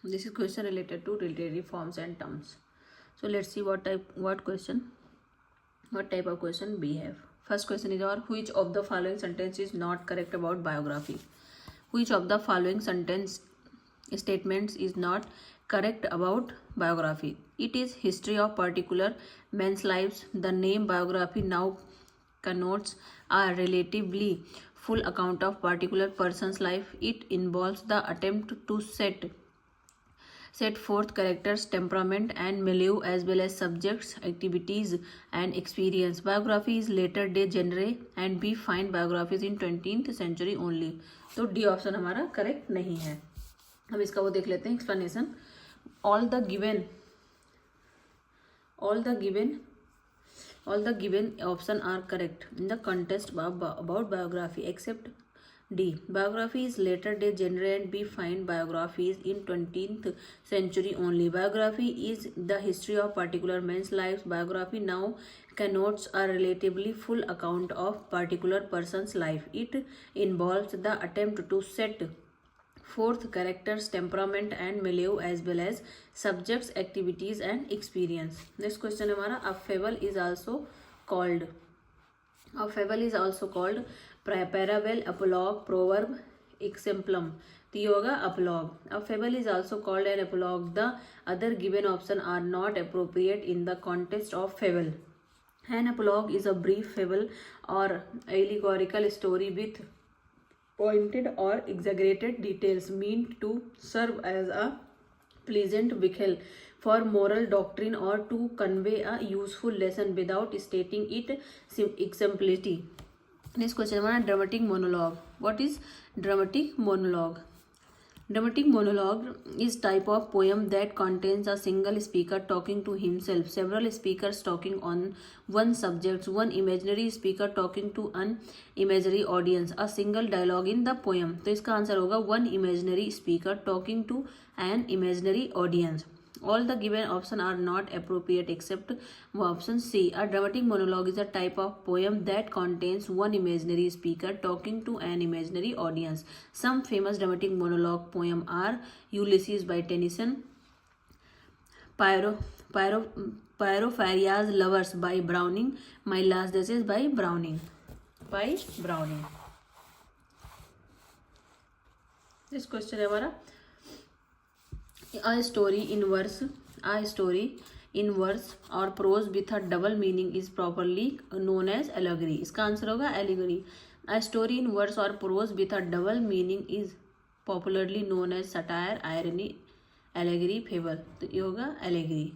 This is question related to literary forms and terms. So let's see what type of question we have. First question is our which of the following sentence is not correct about biography. Which of the following sentence statements is not correct about biography? It is history of particular men's lives. The name biography now connotes a relatively full account of particular person's life. It involves the attempt to set forth characters, temperament, and milieu as well as subjects, activities, and experience. Biography is later day genre and we find biographies in 20th century only. तो D option हमारा correct नहीं है. हम इसका वो देख लेते हैं explanation. All the given option are correct in the contest about biography except D. Biography is later day genre and we find biographies in 20th century only. Biography is the history of particular men's lives. Biography now connotes a relatively full account of particular person's life. It involves the attempt to set forth characters, temperament and milieu as well as subjects, activities and experience. Next question हमारा a fable is also called parable, apologue, proverb, exemplum. तो ये होगा apologue. A fable is also called an apologue. The other given option are not appropriate in the context of fable. An apologue is a brief fable or allegorical story with pointed or exaggerated details meant to serve as a pleasant vehicle for moral doctrine or to convey a useful lesson without stating it exemplarity. Next question हमारा dramatic monologue. What is dramatic monologue? Dramatic monologue is type of poem that contains a single speaker talking to himself, several speakers talking on one subject, one imaginary speaker talking to an imaginary audience, a single dialogue in the poem. तो इसका answer होगा one imaginary speaker talking to an imaginary audience. All the given options are not appropriate except option C. A dramatic monologue is a type of poem that contains one imaginary speaker talking to an imaginary audience. Some famous dramatic monologue poems are Ulysses by Tennyson, Pyropharia's Lovers by Browning, My Last Days by Browning. This question है हमारा A story in verse or prose with a double meaning is properly known as allegory. इसका answer होगा allegory. A story in verse or prose with a double meaning is popularly known as satire, irony, allegory, fable. तो ये होगा allegory.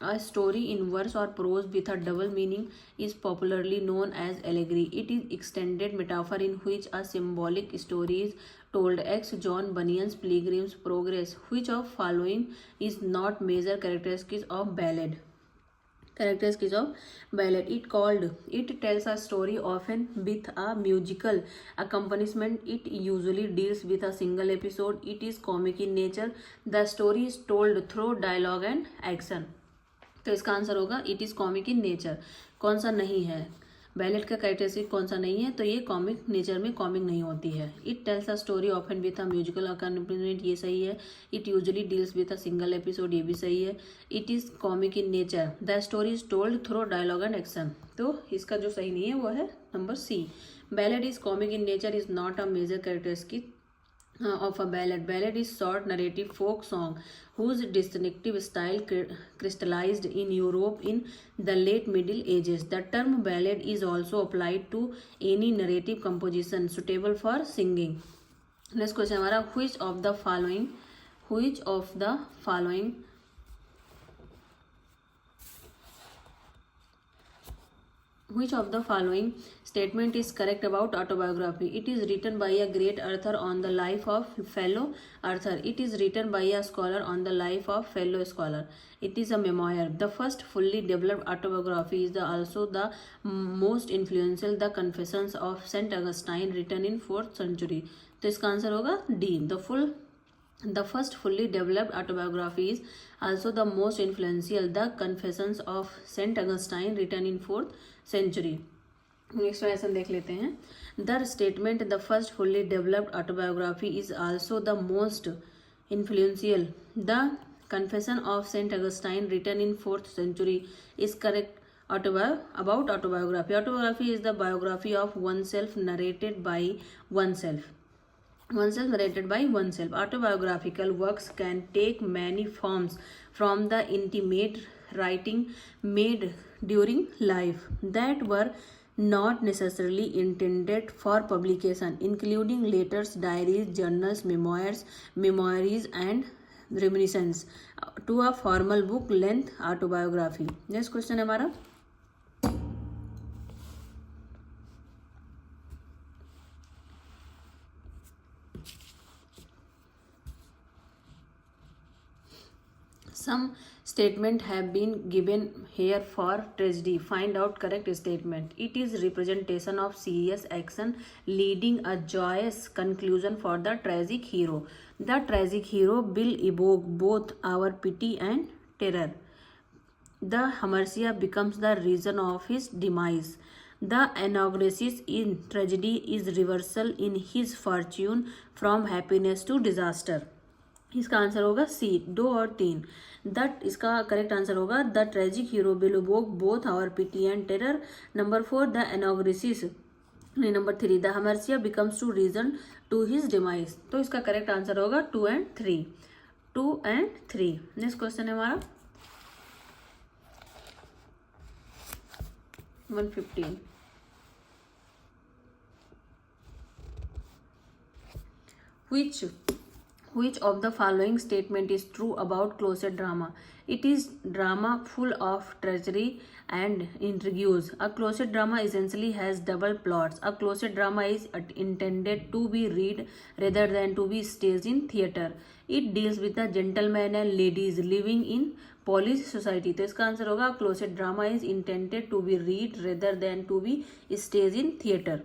A story in verse or prose with a double meaning is popularly known as allegory. It is extended metaphor in which a symbolic story is told. X. John Bunyan's Pilgrim's Progress. Which of following is not major characteristics of ballad? It tells a story often with a musical accompaniment. It usually deals with a single episode. It is comic in nature. The story is told through dialogue and action. तो इसका answer होगा it is comic in nature. कौन सा नहीं है? Ballot का characteristic कौन सा नहीं है? तो ये कॉमिक नेचर में कॉमिक नहीं होती है. It tells a story often with a musical accompaniment, ये सही है. It usually deals with a single episode, ये भी सही है. It is comic in nature. The story is told through dialogue and action. तो इसका जो सही नहीं है वो है number C. Ballad is comic in nature is not a major characteristic of a ballad. Ballad is short narrative folk song whose distinctive style crystallized in Europe in the late Middle Ages. The term ballad is also applied to any narrative composition suitable for singing. Next question हमारा which of the following statement is correct about autobiography? It is written by a great author on the life of fellow author. It is written by a scholar on the life of fellow scholar. It is a memoir. The first fully developed autobiography is also the most influential, The Confessions of Saint Augustine, written in 4th century. तो इसका answer होगा D. The first fully developed autobiography is also the most influential, The Confessions of Saint Augustine, written in 4th century. Explanation देख लेते हैं. The statement the first fully developed autobiography is also the most influential. The Confession of Saint Augustine, written in 4th century, is correct about autobiography. Autobiography is the biography of oneself narrated by oneself. Narrated by oneself. Autobiographical works can take many forms, from the intimate writing made during life that were not necessarily intended for publication, including letters, diaries, journals, memoirs, and reminiscence, to a formal book length autobiography. Next question है हमारा. Some statement have been given here for tragedy. Find out correct statement. It is representation of serious action leading a joyous conclusion for the tragic hero. The tragic hero will evoke both our pity and terror. The Hamartia becomes the reason of his demise. The anagnosis in tragedy is reversal in his fortune from happiness to disaster. इसका answer होगा C, 2 और 3. That इसका correct answer होगा the tragic hero will evoke both our pity and terror. Number 4 the anagnorisis. Number 3 the hamartia becomes to reason to his demise. तो इसका correct answer होगा 2 and 3. 2 and 3. Next question है हमारा 115. Which of the following statement is true about closet drama? It is drama full of treachery and intrigues. A closet drama essentially has double plots. A closet drama is intended to be read rather than to be staged in theatre. It deals with the gentlemen and ladies living in polished society. तो इसका answer होगा closet drama is intended to be read rather than to be staged in theatre.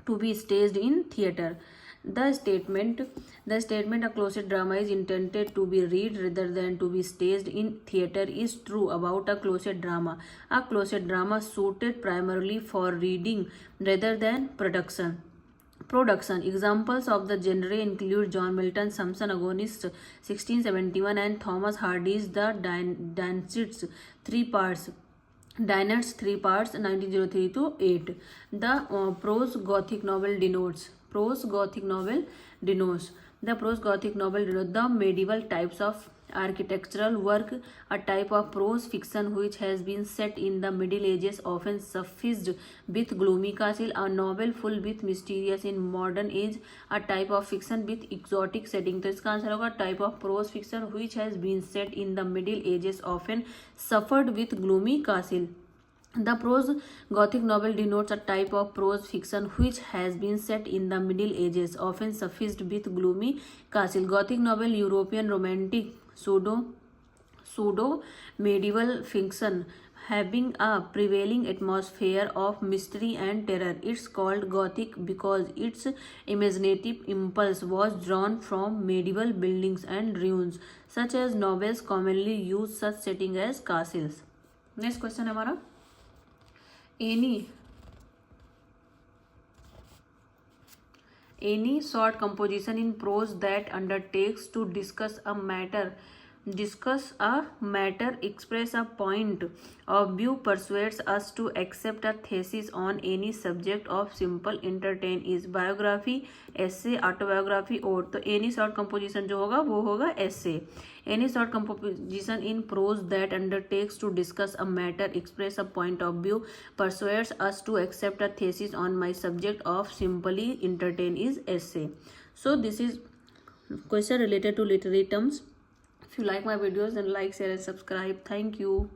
To be staged in theatre. The statement a closet drama is intended to be read rather than to be staged in theatre is true about a closet drama. A closet drama suited primarily for reading rather than production. Examples of the genre include John Milton's Samson Agonist 1671 and Thomas Hardy's The Dynasts 3 parts 1903 to 8. The prose Gothic novel denotes. The prose Gothic novel denotes the medieval types of architectural work. A type of prose fiction which has been set in the Middle Ages, often suffused with gloomy castle. A novel full with mysterious in modern age. A type of fiction with exotic setting. तो इसका answer होगा type of prose fiction which has been set in the Middle Ages, often suffered with gloomy castle. The prose Gothic novel denotes a type of prose fiction which has been set in the Middle Ages, often suffused with gloomy castle. Gothic novel European romantic pseudo medieval fiction having a prevailing atmosphere of mystery and terror. It's called Gothic because its imaginative impulse was drawn from medieval buildings and ruins. Such as novels commonly use such setting as castles. Next question है हमारा any short composition in prose that undertakes to discuss a matter, express a point of view, persuades us to accept a thesis on any subject of simple entertain is biography, essay, autobiography और. तो any short composition जो होगा वो होगा essay. Any short composition in prose that undertakes to discuss a matter, express a point of view, persuades us to accept a thesis on my subject of simply entertain is essay. So this is question related to literary terms. If you like my videos, then like, share and subscribe. Thank you.